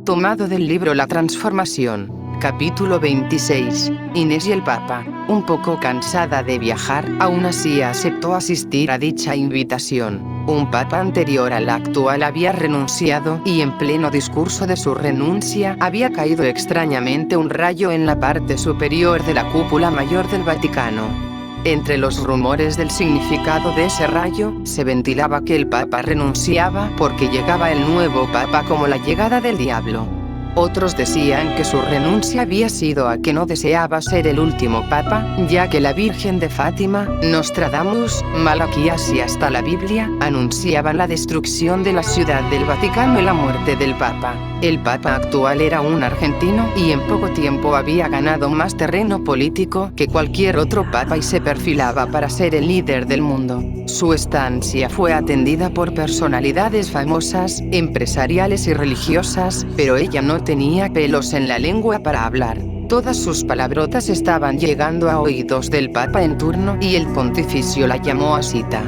Tomado del libro La Transformación. Capítulo 26. Inés y el Papa. Un poco cansada de viajar, aún así aceptó asistir a dicha invitación. Un papa anterior al actual había renunciado, y en pleno discurso de su renuncia había caído extrañamente un rayo en la parte superior de la cúpula mayor del Vaticano. Entre los rumores del significado de ese rayo, se ventilaba que el Papa renunciaba porque llegaba el nuevo Papa como la llegada del diablo. Otros decían que su renuncia había sido a que no deseaba ser el último Papa, ya que la Virgen de Fátima, Nostradamus, Malaquías y hasta la Biblia anunciaban la destrucción de la ciudad del Vaticano y la muerte del Papa. El Papa actual era un argentino y en poco tiempo había ganado más terreno político que cualquier otro Papa y se perfilaba para ser el líder del mundo. Su estancia fue atendida por personalidades famosas, empresariales y religiosas, pero ella no tenía pelos en la lengua para hablar. Todas sus palabrotas estaban llegando a oídos del Papa en turno y el pontificio la llamó a cita.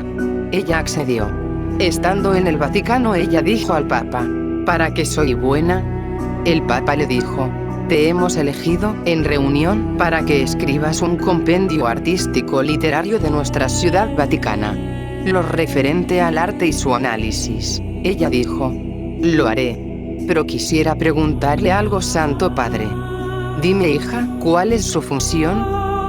Ella accedió. Estando en el Vaticano, ella dijo al Papa: ¿para qué soy buena? El Papa le dijo: te hemos elegido, en reunión, para que escribas un compendio artístico literario de nuestra ciudad vaticana. Lo referente al arte y su análisis. Ella dijo: lo haré. Pero quisiera preguntarle algo, Santo Padre. Dime, hija, ¿cuál es su función?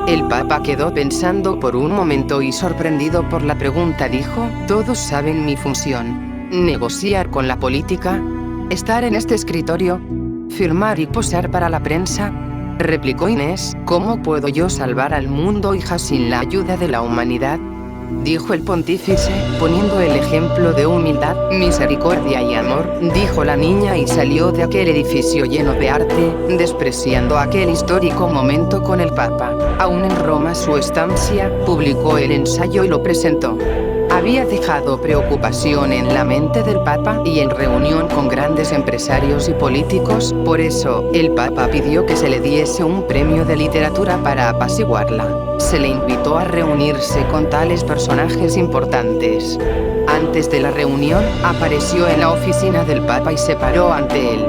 El Papa quedó pensando por un momento y, sorprendido por la pregunta, dijo: todos saben mi función. Negociar con la política, estar en este escritorio, firmar y posar para la prensa. Replicó Inés: ¿cómo puedo yo salvar al mundo, hija, sin la ayuda de la humanidad? Dijo el pontífice, poniendo el ejemplo de humildad, misericordia y amor, dijo la niña, y salió de aquel edificio lleno de arte, despreciando aquel histórico momento con el Papa. Aún en Roma su estancia, publicó el ensayo y lo presentó. Había dejado preocupación en la mente del Papa y en reunión con grandes empresarios y políticos, por eso, el Papa pidió que se le diese un premio de literatura para apaciguarla. Se le invitó a reunirse con tales personajes importantes. Antes de la reunión, apareció en la oficina del Papa y se paró ante él.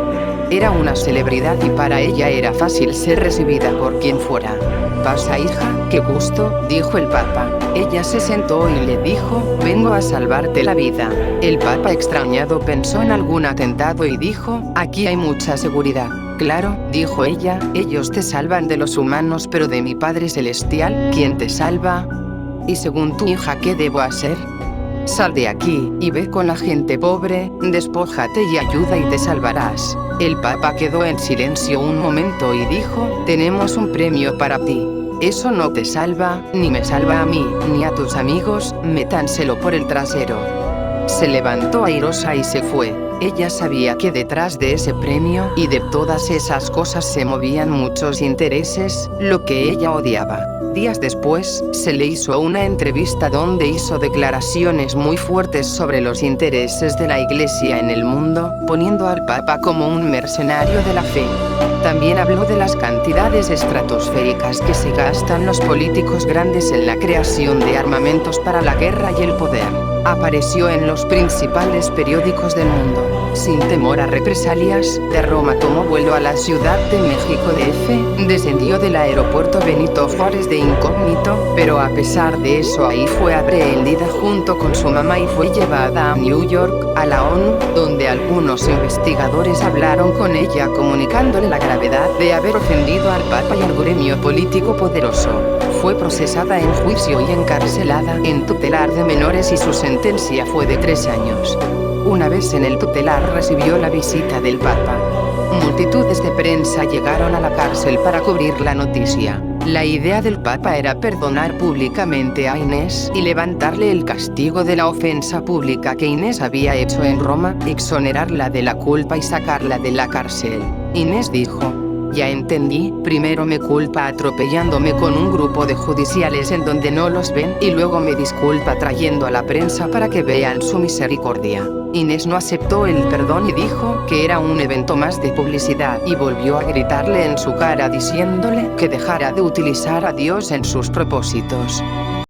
Era una celebridad y para ella era fácil ser recibida por quien fuera. «Pasa, hija, qué gusto», dijo el Papa. Ella se sentó y le dijo: «vengo a salvarte la vida». El Papa, extrañado, pensó en algún atentado y dijo: «aquí hay mucha seguridad». «Claro», dijo ella, «ellos te salvan de los humanos, pero de mi Padre Celestial, ¿quién te salva? Y según tu hija, ¿qué debo hacer? Sal de aquí, y ve con la gente pobre, despójate y ayuda y te salvarás». El Papa quedó en silencio un momento y dijo: «tenemos un premio para ti. Eso no te salva, ni me salva a mí, ni a tus amigos, métanselo por el trasero». Se levantó airosa y se fue. Ella sabía que detrás de ese premio y de todas esas cosas se movían muchos intereses, lo que ella odiaba. Días después, se le hizo una entrevista donde hizo declaraciones muy fuertes sobre los intereses de la Iglesia en el mundo, poniendo al Papa como un mercenario de la fe. También habló de las cantidades estratosféricas que se gastan los políticos grandes en la creación de armamentos para la guerra y el poder. Apareció en los principales periódicos del mundo. Sin temor a represalias, de Roma tomó vuelo a la Ciudad de México DF, descendió del aeropuerto Benito Juárez de incógnito, pero a pesar de eso ahí fue aprehendida junto con su mamá y fue llevada a New York, a la ONU, donde algunos investigadores hablaron con ella comunicándole la gravedad de haber ofendido al Papa y al gremio político poderoso. Fue procesada en juicio y encarcelada en tutelar de menores y su sentencia fue de 3 años. Una vez en el tutelar recibió la visita del Papa. Multitudes de prensa llegaron a la cárcel para cubrir la noticia. La idea del Papa era perdonar públicamente a Inés y levantarle el castigo de la ofensa pública que Inés había hecho en Roma, exonerarla de la culpa y sacarla de la cárcel. Inés dijo: «ya entendí, primero me culpa atropellándome con un grupo de judiciales en donde no los ven, y luego me disculpa trayendo a la prensa para que vean su misericordia». Inés no aceptó el perdón y dijo que era un evento más de publicidad y volvió a gritarle en su cara diciéndole que dejara de utilizar a Dios en sus propósitos.